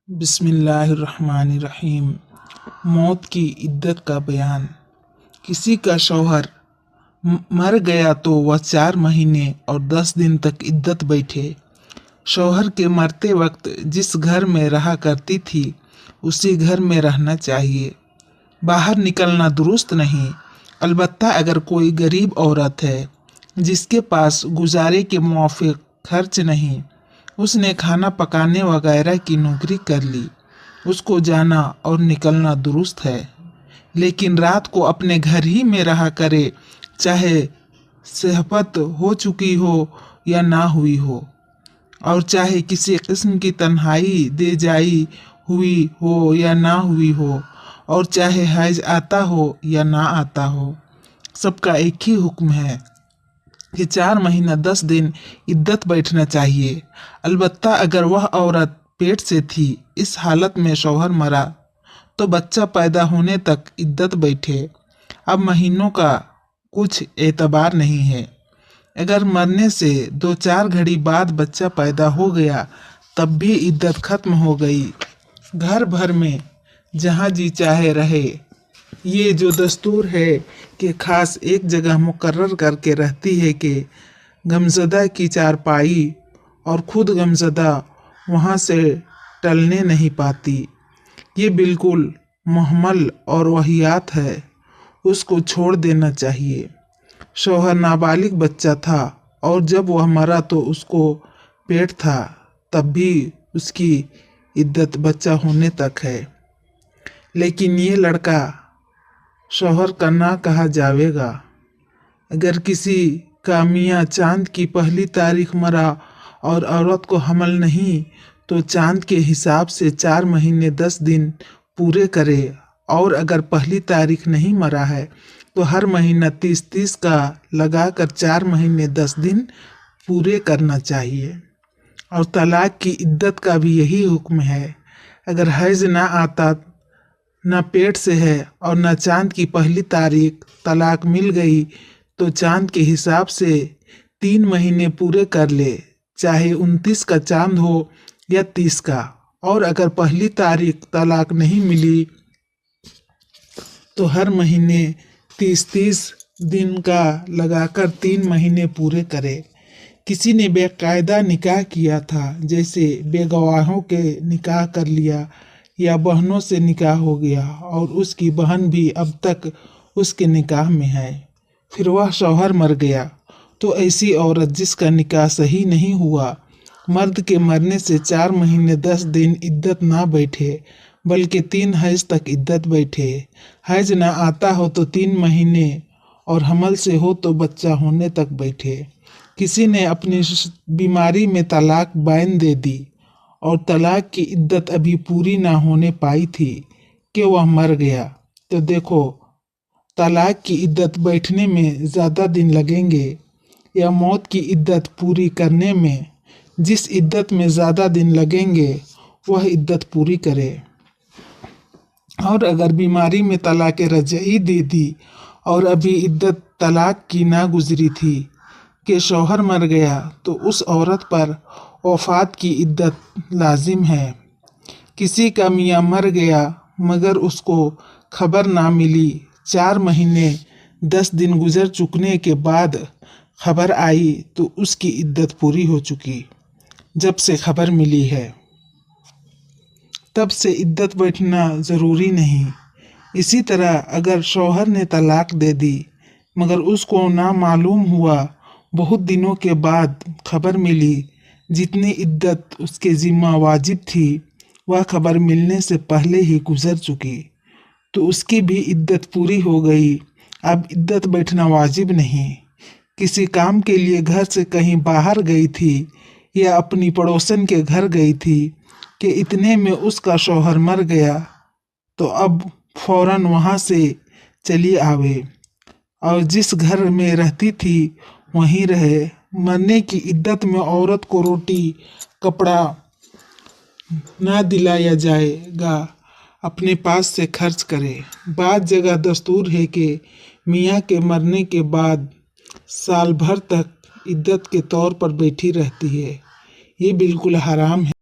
बिस्मिल्लाहिर्रहमानिर्रहीम। मौत की इद्दत का बयान। किसी का शौहर मर गया तो वह 4 महीने और 10 दिन तक इद्दत बैठे। शौहर के मरते वक्त जिस घर में रहा करती थी उसी घर में रहना चाहिए। बाहर निकलना दुरुस्त नहीं। अलबत्ता अगर कोई गरीब औरत है जिसके पास गुजारे के मुआफिक खर्च नहीं, उसने खाना पकाने वगैरह की नौकरी कर ली, उसको जाना और निकलना दुरुस्त है। लेकिन रात को अपने घर ही में रहा करे, चाहे सेहपत हो चुकी हो या ना हुई हो, और चाहे किसी किस्म की तन्हाई दे जाई हुई हो या ना हुई हो, और चाहे हैज आता हो या ना आता हो, सबका एक ही हुक्म है कि 4 महीना 10 दिन इद्दत बैठना चाहिए। अलबत्ता अगर वह औरत पेट से थी, इस हालत में शौहर मरा तो बच्चा पैदा होने तक इद्दत बैठे। अब महीनों का कुछ एतबार नहीं है। अगर मरने से 2-4 घड़ी बाद बच्चा पैदा हो गया तब भी इद्दत खत्म हो गई। घर भर में जहाँ जी चाहे रहे। ये जो दस्तूर है कि खास एक जगह मुकर्रर करके रहती है कि गमज़दा की चारपाई, और खुद गमज़दा वहाँ से टलने नहीं पाती। ये बिल्कुल मुहम्मल और वहियात है, उसको छोड़ देना चाहिए। शौहर नाबालिग बच्चा था और जब वह मरा तो उसको पेट था, तब भी उसकी इद्दत बच्चा होने तक है। लेकिन ये लड़का शौहर का ना कहा जाएगा। अगर किसी का मियाँ चांद की पहली तारीख मरा और औरत को हमल नहीं, तो चांद के हिसाब से 4 महीने 10 दिन पूरे करे, और अगर पहली तारीख नहीं मरा है तो हर महीना 30-30 का लगाकर 4 महीने 10 दिन पूरे करना चाहिए। और तलाक की इद्दत का भी यही हुक्म है। अगर हैज ना आता, न पेट से है और न चांद की पहली तारीख, तलाक मिल गई तो चांद के हिसाब से 3 महीने पूरे कर ले, चाहे 29 का चांद हो या 30 का। और अगर पहली तारीख तलाक नहीं मिली तो हर महीने 30-30 दिन का लगाकर 3 महीने पूरे करे। किसी ने बेकायदा निकाह किया था, जैसे बेगवाहों के निकाह कर लिया या बहनों से निकाह हो गया और उसकी बहन भी अब तक उसके निकाह में है, फिर वह शौहर मर गया, तो ऐसी औरत जिसका निकाह सही नहीं हुआ, मर्द के मरने से 4 महीने 10 दिन इद्दत ना बैठे, बल्कि 3 हैज तक इद्दत बैठे। हैज ना आता हो तो 3 महीने, और हमल से हो तो बच्चा होने तक बैठे। किसी ने अपनी बीमारी में तलाक बैन दे दी और तलाक की इद्दत अभी पूरी ना होने पाई थी कि वह मर गया, तो देखो तलाक की इद्दत बैठने में ज़्यादा दिन लगेंगे या मौत की इद्दत पूरी करने में? जिस इद्दत में ज़्यादा दिन लगेंगे वह इद्दत पूरी करे। और अगर बीमारी में तलाक रजई दे दी और अभी इद्दत तलाक की ना गुजरी थी कि शौहर मर गया, तो उस औरत पर वफ़ात की इद्दत लाजिम है। किसी का मियाँ मर गया मगर उसको खबर ना मिली, 4 महीने 10 दिन गुजर चुकने के बाद खबर आई तो उसकी इद्दत पूरी हो चुकी। जब से खबर मिली है तब से इद्दत बैठना ज़रूरी नहीं। इसी तरह अगर शौहर ने तलाक दे दी मगर उसको ना मालूम हुआ, बहुत दिनों के बाद खबर मिली, जितनी इद्दत उसके ज़िम्मा वाजिब थी वह खबर मिलने से पहले ही गुजर चुकी, तो उसकी भी इद्दत पूरी हो गई। अब इद्दत बैठना वाजिब नहीं। किसी काम के लिए घर से कहीं बाहर गई थी या अपनी पड़ोसन के घर गई थी कि इतने में उसका शौहर मर गया, तो अब फौरन वहाँ से चली आवे और जिस घर में रहती थी वहीं रहे। मरने की इद्दत में औरत को रोटी कपड़ा ना दिलाया जाएगा, अपने पास से खर्च करे। बाद जगह दस्तूर है कि मियाँ के मरने के बाद साल भर तक इद्दत के तौर पर बैठी रहती है। ये बिल्कुल हराम है।